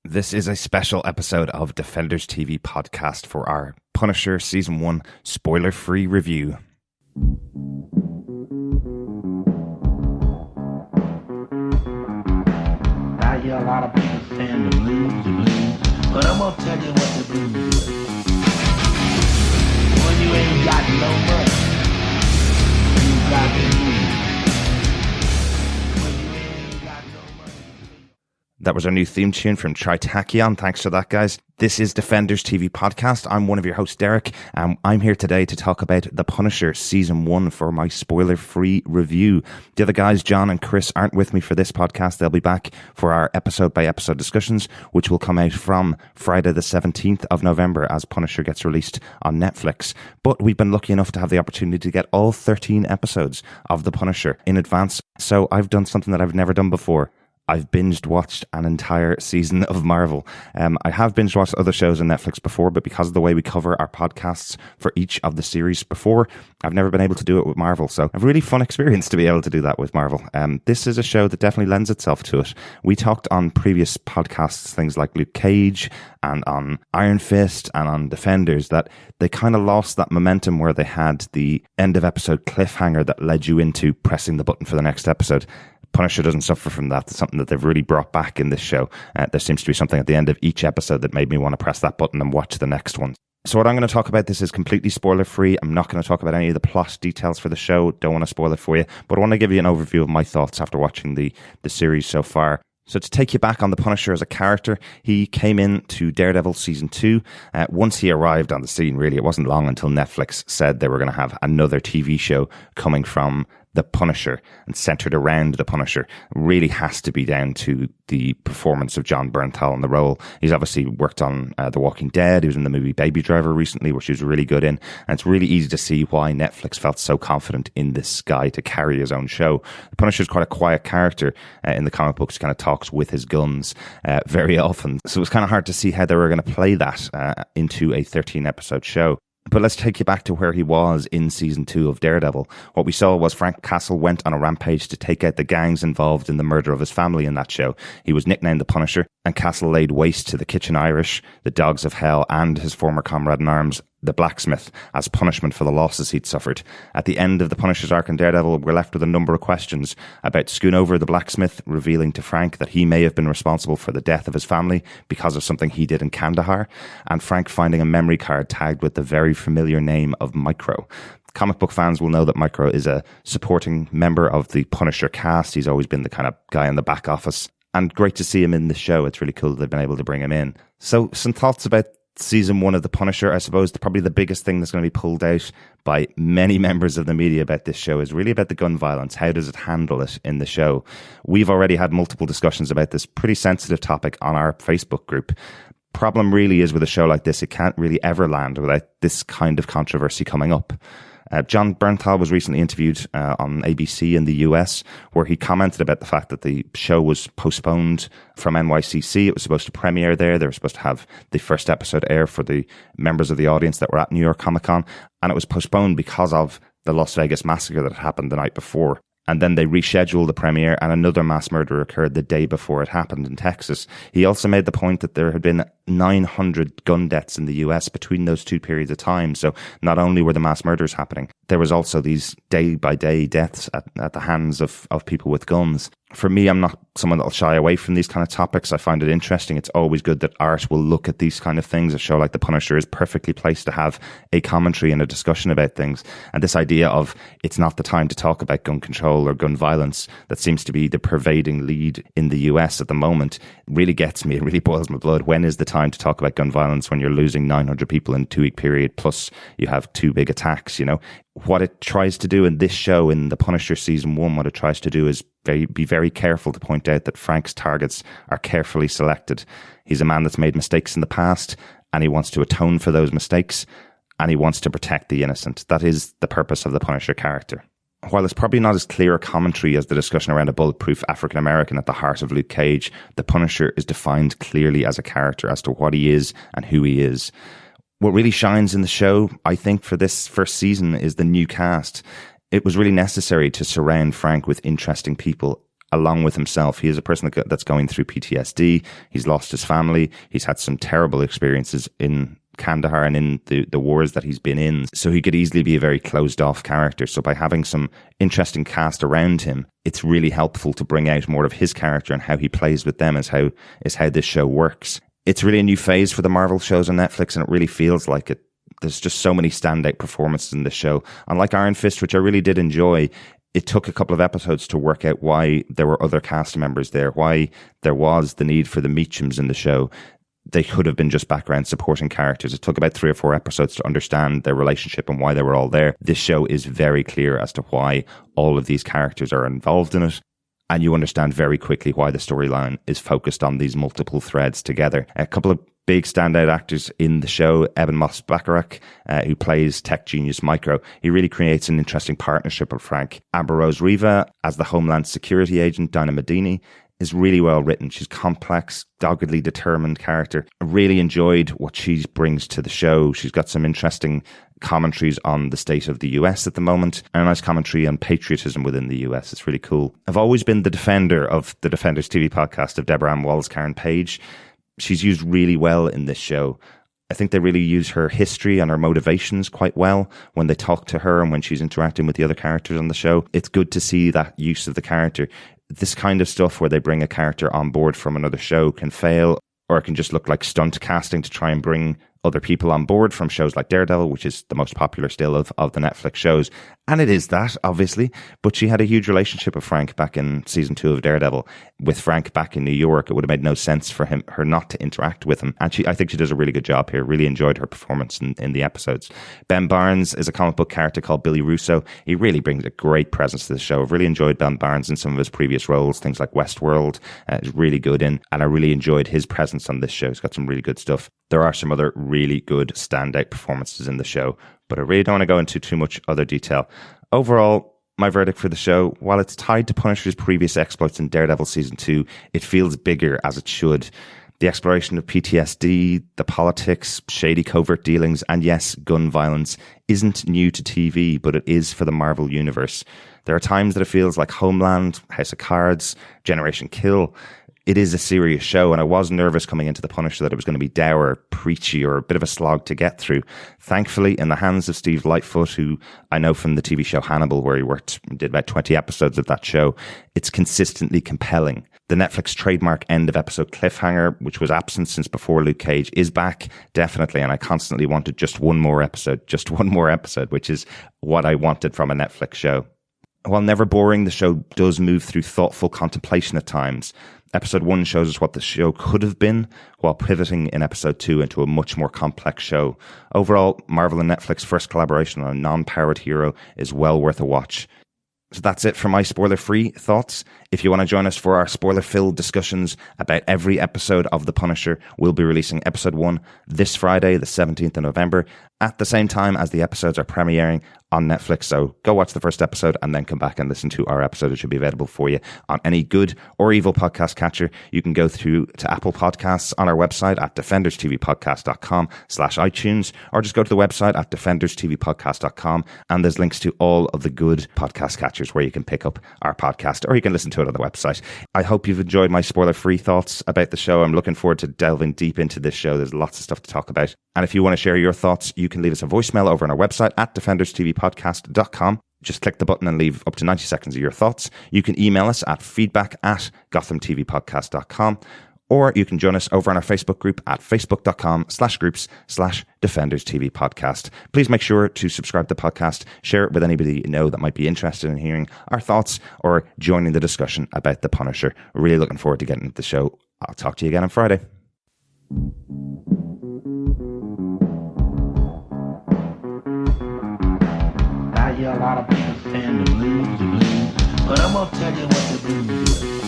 This is a special episode of Defenders TV podcast for our Punisher Season 1 spoiler-free review. I hear a lot of people saying the blues, but I'm gonna tell you what the blues is. When you ain't got no money, you got the blues. That was our new theme tune from Tritachyon. Thanks for that, guys. This is Defenders TV podcast. I'm one of your hosts, Derek, and I'm here today to talk about The Punisher Season 1 for my spoiler-free review. The other guys, John and Chris, aren't with me for this podcast. They'll be back for our episode-by-episode discussions, which will come out from Friday the 17th of November as Punisher gets released on Netflix. But we've been lucky enough to have the opportunity to get all 13 episodes of The Punisher in advance. So I've done something that I've never done before. I've binged-watched an entire season of Marvel. I have binged-watched other shows on Netflix before, but because of the way we cover our podcasts for each of the series before, I've never been able to do it with Marvel. So a really fun experience to be able to do that with Marvel. This is a show that definitely lends itself to it. We talked on previous podcasts, things like Luke Cage and on Iron Fist and on Defenders, that they kind of lost that momentum where they had the end-of-episode cliffhanger that led you into pressing the button for the next episode. Punisher doesn't suffer from that. It's something that they've really brought back in this show. There seems to be something at the end of each episode that made me want to press that button and watch the next one. So what I'm going to talk about, this is completely spoiler-free. I'm not going to talk about any of the plot details for the show. Don't want to spoil it for you. But I want to give you an overview of my thoughts after watching the series so far. So to take you back on the Punisher as a character, he came in to Daredevil Season 2. Once he arrived on the scene, really, it wasn't long until Netflix said they were going to have another TV show coming from the Punisher and centered around the Punisher. It really has to be down to the performance of Jon Bernthal in the role. He's obviously worked on The Walking Dead. He was in the movie Baby Driver recently, which he was really good in. And it's really easy to see why Netflix felt so confident in this guy to carry his own show. The Punisher is quite a quiet character in the comic books. He kind of talks with his guns very often. So it was kind of hard to see how they were going to play that into a 13-episode show. But let's take you back to where he was in Season 2 of Daredevil. What we saw was Frank Castle went on a rampage to take out the gangs involved in the murder of his family in that show. He was nicknamed the Punisher, and Castle laid waste to the Kitchen Irish, the Dogs of Hell, and his former comrade in arms, the Blacksmith, as punishment for the losses he'd suffered. At the end of the Punisher's arc in Daredevil, we're left with a number of questions about Schoonover the Blacksmith revealing to Frank that he may have been responsible for the death of his family because of something he did in Kandahar, and Frank finding a memory card tagged with the very familiar name of Micro. Comic book fans will know that Micro is a supporting member of the Punisher cast. He's always been the kind of guy in the back office, and great to see him in the show. It's really cool that they've been able to bring him in. So some thoughts about Season 1 of The Punisher. I suppose probably the biggest thing that's going to be pulled out by many members of the media about this show is really about the gun violence. How does it handle it in the show? We've already had multiple discussions about this pretty sensitive topic on our Facebook group. Problem really is with a show like this, it can't really ever land without this kind of controversy coming up. Jon Bernthal was recently interviewed on ABC in the US, where he commented about the fact that the show was postponed from NYCC. It was supposed to premiere there. They were supposed to have the first episode air for the members of the audience that were at New York Comic Con, and it was postponed because of the Las Vegas massacre that happened the night before. And then they rescheduled the premiere, and another mass murder occurred the day before it happened in Texas. He also made the point that there had been 900 gun deaths in the US between those two periods of time. So not only were the mass murders happening, there was also these day-by-day deaths at the hands of people with guns. For me, I'm not someone that'll shy away from these kind of topics. I find it interesting. It's always good that art will look at these kind of things. A show like The Punisher is perfectly placed to have a commentary and a discussion about things. And this idea of it's not the time to talk about gun control or gun violence that seems to be the pervading lead in the US at the moment really gets me. It really boils my blood. When is the time to talk about gun violence when you're losing 900 people in a 2-week period, plus you have 2 big attacks, you know? What it tries to do in this show, in The Punisher Season 1, what it tries to do is be very careful to point out that Frank's targets are carefully selected. He's a man that's made mistakes in the past, and he wants to atone for those mistakes, and he wants to protect the innocent. That is the purpose of the Punisher character. While it's probably not as clear a commentary as the discussion around a bulletproof African-American at the heart of Luke Cage, the Punisher is defined clearly as a character, as to what he is and who he is. What really shines in the show, I think, for this first season is the new cast. It was really necessary to surround Frank with interesting people along with himself. He is a person that's going through PTSD. He's lost his family. He's had some terrible experiences in Kandahar and in the wars that he's been in. So he could easily be a very closed off character. So by having some interesting cast around him, it's really helpful to bring out more of his character and how he plays with them is how this show works. It's really a new phase for the Marvel shows on Netflix, and it really feels like it. There's just so many standout performances in this show. Unlike Iron Fist, which I really did enjoy, it took a couple of episodes to work out why there were other cast members there, why there was the need for the Meachums in the show. They could have been just background supporting characters. It took about 3 or 4 episodes to understand their relationship and why they were all there. This show is very clear as to why all of these characters are involved in it. And you understand very quickly why the storyline is focused on these multiple threads together. A couple of big standout actors in the show, Eben Moss-Bacharach, who plays tech genius Micro. He really creates an interesting partnership with Frank. Amber Rose Riva as the Homeland Security agent, Dinah Medini, is really well written. She's complex, doggedly determined character. I really enjoyed what she brings to the show. She's got some interesting commentaries on the state of the US at the moment, and a nice commentary on patriotism within the US. It's really cool. I've always been the defender of the Defenders TV podcast of Deborah Ann Wallace Karen Page. She's used really well in this show. I think they really use her history and her motivations quite well when they talk to her and when she's interacting with the other characters on the show. It's good to see that use of the character. This kind of stuff where they bring a character on board from another show can fail, or it can just look like stunt casting to try and bring other people on board from shows like Daredevil, which is the most popular still of the Netflix shows. And it is that, obviously. But she had a huge relationship with Frank back in season 2 of Daredevil. With Frank back in New York, it would have made no sense for her not to interact with him. And I think she does a really good job here. Really enjoyed her performance in the episodes. Ben Barnes is a comic book character called Billy Russo. He really brings a great presence to the show. I've really enjoyed Ben Barnes in some of his previous roles, things like Westworld. Is really good in. And I really enjoyed his presence on this show. He's got some really good stuff. There are some other really good standout performances in the show, but I really don't want to go into too much other detail. Overall, my verdict for the show, while it's tied to Punisher's previous exploits in Daredevil Season 2, it feels bigger as it should. The exploration of PTSD, the politics, shady covert dealings, and yes, gun violence isn't new to TV, but it is for the Marvel Universe. There are times that it feels like Homeland, House of Cards, Generation Kill. It is a serious show, and I was nervous coming into The Punisher that it was going to be dour, preachy, or a bit of a slog to get through. Thankfully, in the hands of Steve Lightfoot, who I know from the TV show Hannibal, where he did about 20 episodes of that show, it's consistently compelling. The Netflix trademark end of episode cliffhanger, which was absent since before Luke Cage, is back, definitely, and I constantly wanted just one more episode, which is what I wanted from a Netflix show. While never boring, the show does move through thoughtful contemplation at times. Episode 1 shows us what the show could have been, while pivoting in episode 2 into a much more complex show. Overall, Marvel and Netflix first collaboration on a non-powered hero is well worth a watch. So that's it for my spoiler-free thoughts. If you want to join us for our spoiler-filled discussions about every episode of The Punisher, we'll be releasing episode 1 this Friday, the 17th of November, at the same time as the episodes are premiering on Netflix. So go watch the first episode and then come back and listen to our episode. It should be available for you on any good or evil podcast catcher. You can go through to Apple Podcasts on our website at defenderstvpodcast.com/iTunes, or just go to the website at defenderstvpodcast.com, and there's links to all of the good podcast catchers where you can pick up our podcast, or you can listen to it on the website. I hope you've enjoyed my spoiler-free thoughts about the show. I'm looking forward to delving deep into this show. There's lots of stuff to talk about. And if you want to share your thoughts, you can leave us a voicemail over on our website at defenderstvpodcast.com. Just click the button and leave up to 90 seconds of your thoughts. You can email us at feedback@gothamtvpodcast.com, or you can join us over on our Facebook group at facebook.com/groups/DefendersTVPodcast. Please make sure to subscribe to the podcast, share it with anybody you know that might be interested in hearing our thoughts or joining the discussion about The Punisher. We're really looking forward to getting into the show. I'll talk to you again on Friday. I hear a lot of people saying the blues, but I'm gonna tell you what the blues is.